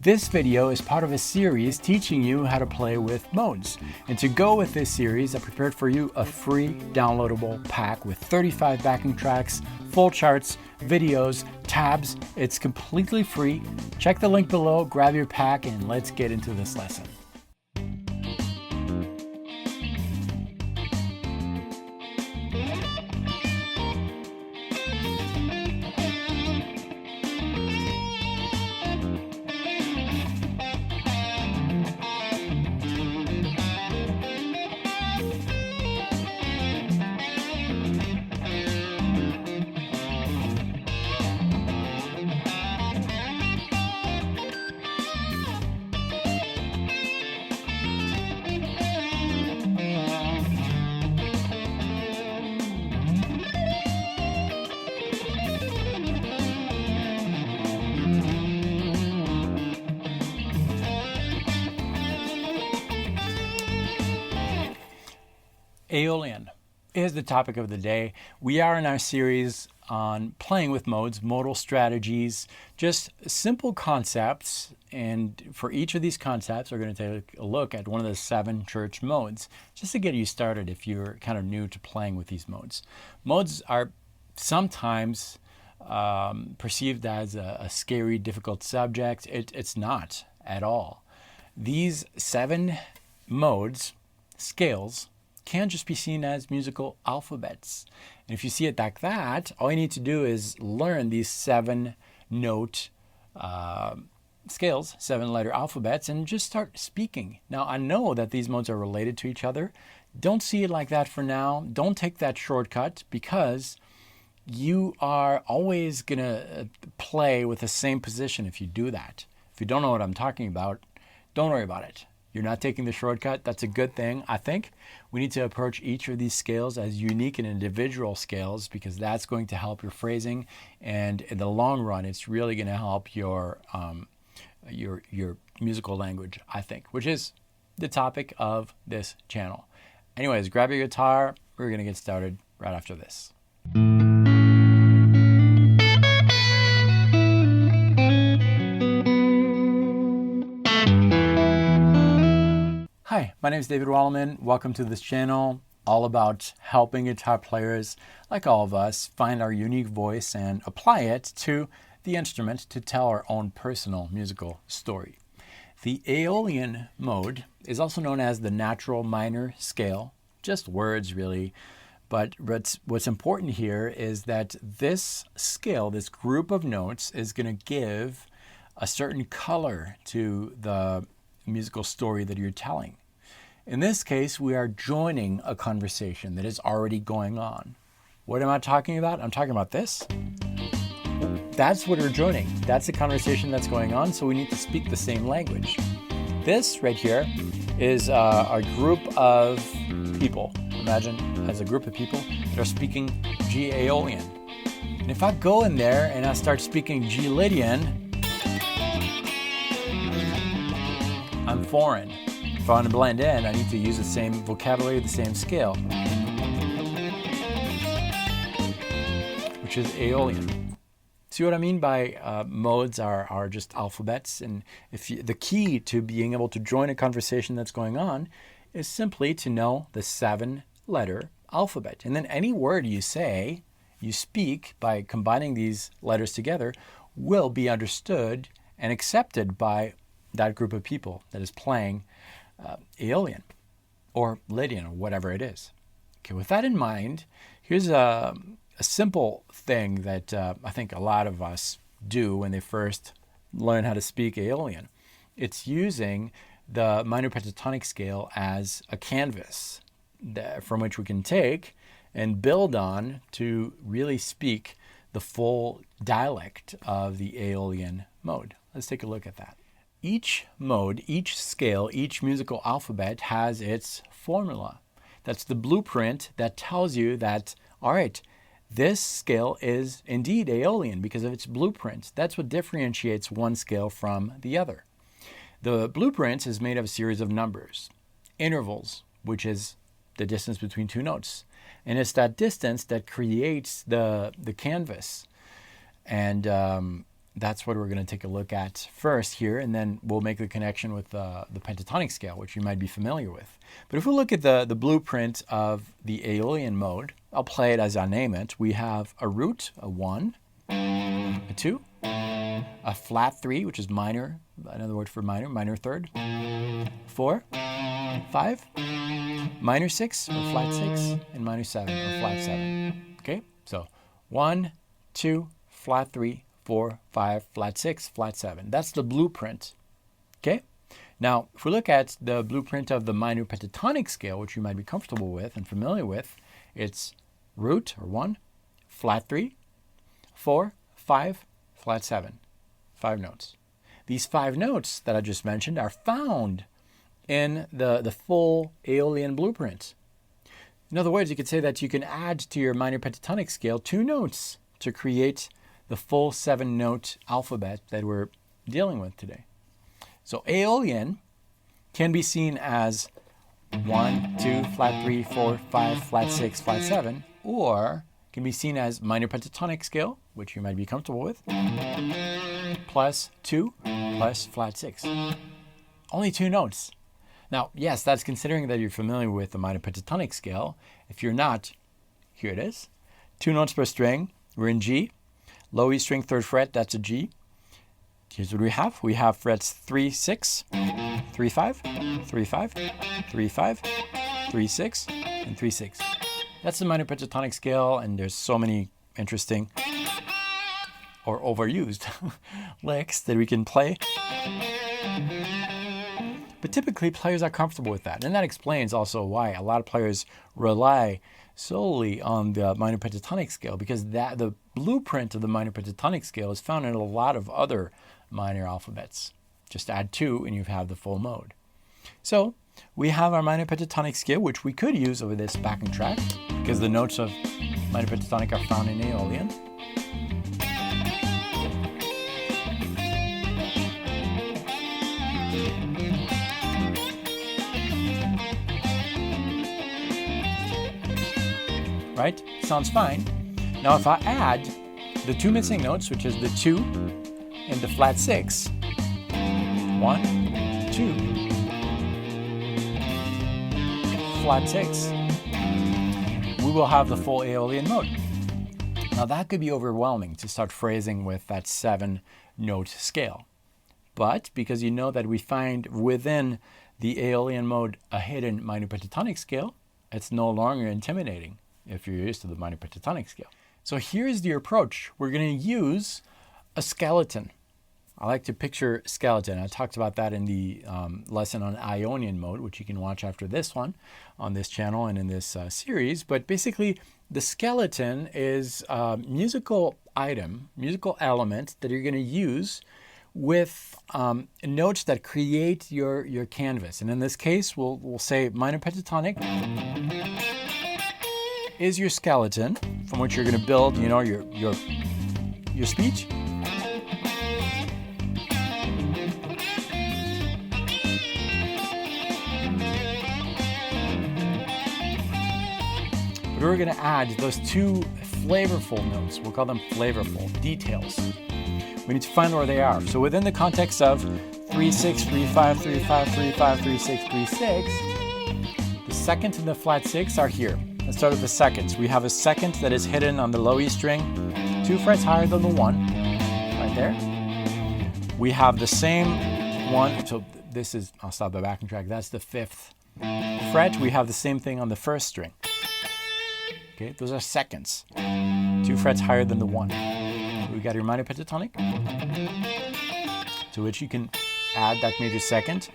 This video is part of a series teaching you how to play with modes. And to go with this series, I prepared for you a free downloadable pack with 35 backing tracks, full charts, videos, tabs. It's completely free. Check the link below, grab your pack, and let's get into this lesson. Aeolian is the topic of the day. We are in our series on playing with modes, modal strategies, just simple concepts. And for each of these concepts, we're going to take a look at one of the 7 church modes, just to get you started if you're kind of new to playing with these modes. Modes are sometimes perceived as a scary, difficult subject. It's not at all. These 7 modes, scales, can just be seen as musical alphabets. And if you see it like that, all you need to do is learn these 7 note scales, 7-letter alphabets, and just start speaking. Now, I know that these modes are related to each other. Don't see it like that for now. Don't take that shortcut, because you are always going to play with the same position if you do that. If you don't know what I'm talking about, don't worry about it. You're not taking the shortcut. That's a good thing. I think we need to approach each of these scales as unique and individual scales, because that's going to help your phrasing, and in the long run, it's really going to help your musical language, I think, which is the topic of this channel. Anyways, grab your guitar. We're going to get started right after this. Hi, my name is David Wallerman. Welcome to this channel, all about helping guitar players like all of us find our unique voice and apply it to the instrument to tell our own personal musical story. The Aeolian mode is also known as the natural minor scale, just words really. But what's important here is that this scale, this group of notes, is going to give a certain color to the musical story that you're telling. In this case, we are joining a conversation that is already going on. What am I talking about? I'm talking about this. That's what we're joining. That's the conversation that's going on, so we need to speak the same language. This right here is a group of people. Imagine as a group of people that are speaking G Aeolian. And if I go in there and I start speaking G Lydian, I'm foreign. If I want to blend in, I need to use the same vocabulary, the same scale, which is Aeolian. See what I mean by modes are just alphabets? And the key to being able to join a conversation that's going on is simply to know the 7-letter alphabet. And then any word you say, you speak by combining these letters together, will be understood and accepted by that group of people that is playing Aeolian or Lydian or whatever it is. Okay, with that in mind, here's a simple thing that I think a lot of us do when they first learn how to speak Aeolian. It's using the minor pentatonic scale as a canvas from which we can take and build on to really speak the full dialect of the Aeolian mode. Let's take a look at that. Each mode, each scale, each musical alphabet has its formula. That's the blueprint that tells you that, all right, this scale is indeed Aeolian because of its blueprint. That's what differentiates one scale from the other. The blueprint is made of a series of numbers, intervals, which is the distance between 2 notes. And it's that distance that creates the canvas. And that's what we're going to take a look at first here, and then we'll make the connection with the pentatonic scale, which you might be familiar with. But if we look at the blueprint of the Aeolian mode, I'll play it as I name it. We have a root, a 1, a 2, a flat 3, which is minor, another word for minor, minor third, 4, 5, minor 6, or flat 6, and minor 7, or flat 7. Okay, so 1, 2, flat 3, 4, 5, flat 6, flat 7. That's the blueprint. Okay? Now, if we look at the blueprint of the minor pentatonic scale, which you might be comfortable with and familiar with, it's root, or 1, flat 3, 4, 5, flat 7. 5 notes. These 5 notes that I just mentioned are found in the full Aeolian blueprint. In other words, you could say that you can add to your minor pentatonic scale 2 notes to create the full 7-note alphabet that we're dealing with today. So Aeolian can be seen as 1, 2, flat 3, 4, 5, flat 6, flat 7, or can be seen as minor pentatonic scale, which you might be comfortable with, plus 2, plus flat 6. Only 2 notes. Now, yes, that's considering that you're familiar with the minor pentatonic scale. If you're not, here it is. 2 notes per string. We're in G. Low E string, 3rd fret, that's a G. Here's what we have. We have frets 3, 6, 3, 5, 3, 5, 3, 5, 3, 6, and 3, 6. That's the minor pentatonic scale, and there's so many interesting or overused licks that we can play. But typically, players are comfortable with that. And that explains also why a lot of players rely solely on the minor pentatonic scale, because the blueprint of the minor pentatonic scale is found in a lot of other minor alphabets. Just add 2 and you have the full mode. So we have our minor pentatonic scale, which we could use over this backing track, because the notes of minor pentatonic are found in Aeolian. Right? Sounds fine. Now if I add the 2 missing notes, which is the 2 and the flat 6, 1, 2, flat 6, we will have the full Aeolian mode. Now that could be overwhelming to start phrasing with that 7-note scale. But because you know that we find within the Aeolian mode a hidden minor pentatonic scale, it's no longer intimidating if you're used to the minor pentatonic scale. So here's the approach. We're going to use a skeleton. I like to picture skeleton. I talked about that in the lesson on Ionian mode, which you can watch after this one on this channel and in this series. But basically, the skeleton is a musical item, musical element that you're going to use with notes that create your canvas. And in this case, we'll say minor pentatonic is your skeleton from which you're going to build, your speech. But we're going to add those 2 flavorful notes. We'll call them flavorful details. We need to find where they are. So within the context of 3, 6, 3, 5, 3, 5, 3, 5, 3, 6, 3, 6, the second and the flat 6 are here. Let's start with the seconds. We have a second that is hidden on the low E string, 2 frets higher than the 1, right there. We have the same one, so this is, I'll stop the backing track, that's the 5th fret. We have the same thing on the 1st string. Okay, those are seconds, 2 frets higher than the 1. We got your minor pentatonic, to which you can add that major second.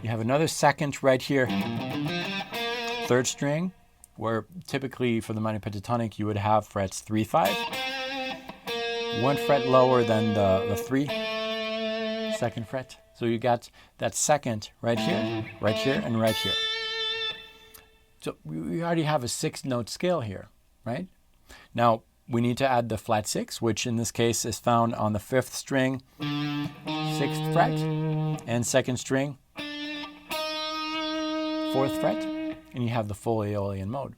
You have another second right here, 3rd string, where typically for the minor pentatonic you would have frets 3, 5, 1 fret lower than the 3, 2nd fret. So you got that second right here, and right here. So we already have a 6-note scale here, right? Now we need to add the flat 6, which in this case is found on the 5th string, 6th fret, and 2nd string, 4th fret, and you have the full Aeolian mode.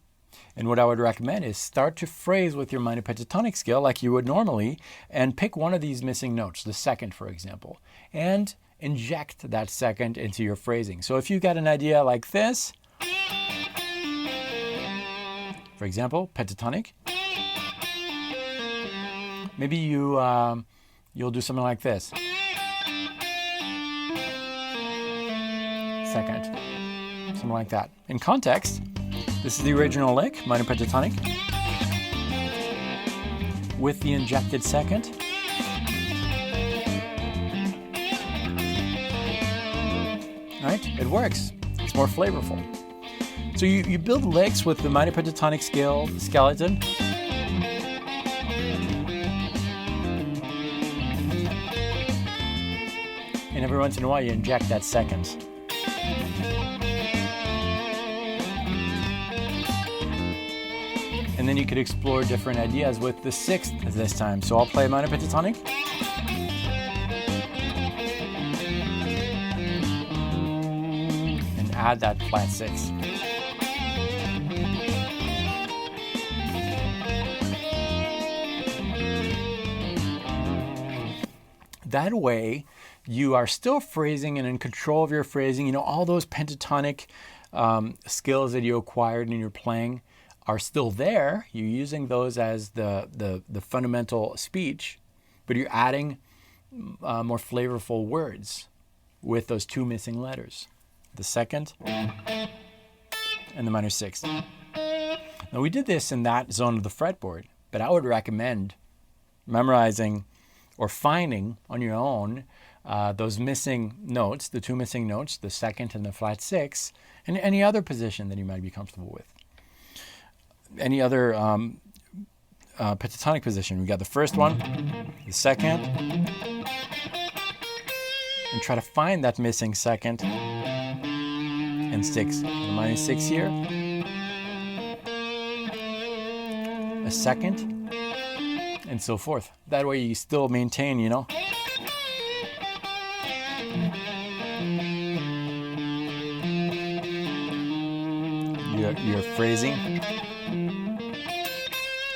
And what I would recommend is start to phrase with your minor pentatonic scale like you would normally, and pick one of these missing notes, the second, for example, and inject that second into your phrasing. So if you got an idea like this, for example, pentatonic, maybe you'll do something like this. Second, something like that. In context, this is the original lick, minor pentatonic, with the injected second. Right? It works. It's more flavorful. So you build licks with the minor pentatonic scale skeleton. And every once in a while you inject that second. And then you could explore different ideas with the sixth this time. So I'll play minor pentatonic. And add that flat six. That way, you are still phrasing and in control of your phrasing. You know, all those pentatonic skills that you acquired in your playing are still there. You're using those as the fundamental speech, but you're adding more flavorful words with those two missing letters, the second and the minor sixth. Now we did this in that zone of the fretboard, but I would recommend memorizing or finding on your own those missing notes, the two missing notes, the second and the flat six, and any other position that you might be comfortable with. Any other pentatonic position. We got the first one, the second, and try to find that missing second and six. The minor six here, a second, and so forth. That way you still maintain, you know, your phrasing.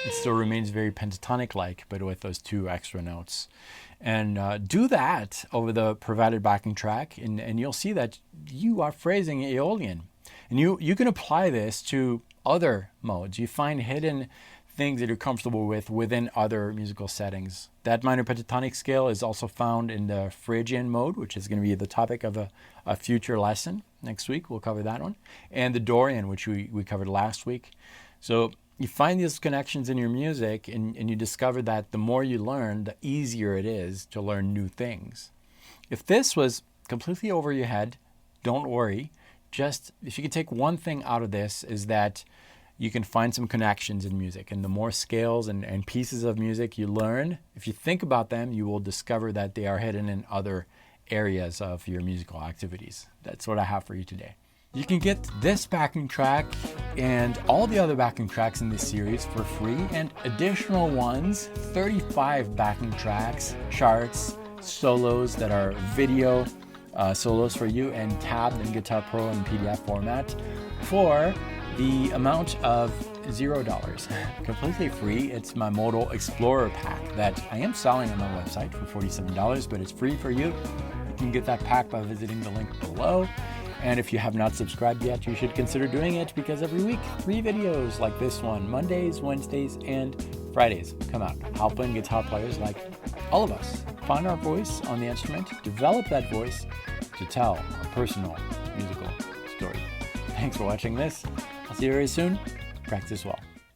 It still remains very pentatonic-like, but with those two extra notes. And do that over the provided backing track, and you'll see that you are phrasing Aeolian. And you can apply this to other modes. You find hidden things that you're comfortable with within other musical settings. That minor pentatonic scale is also found in the Phrygian mode, which is going to be the topic of a future lesson. Next week, we'll cover that one. And the Dorian, which we covered last week. So you find these connections in your music, and you discover that the more you learn, the easier it is to learn new things. If this was completely over your head, don't worry. Just, if you can take one thing out of this, is that you can find some connections in music. And the more scales and pieces of music you learn, if you think about them, you will discover that they are hidden in other areas of your musical activities. That's what I have for you today. You can get this backing track and all the other backing tracks in this series for free, and additional ones, 35 backing tracks, charts, solos that are video solos for you, and tabbed in Guitar Pro and PDF format for the amount of $0. Completely free. It's my Modal Explorer pack that I am selling on my website for $47, but it's free for you. You can get that pack by visiting the link below. And if you have not subscribed yet, you should consider doing it, because every week, 3 videos like this one, Mondays, Wednesdays, and Fridays, come out, helping guitar players like all of us find our voice on the instrument, develop that voice to tell a personal musical story. Thanks for watching this. I'll see you very soon. Practice well.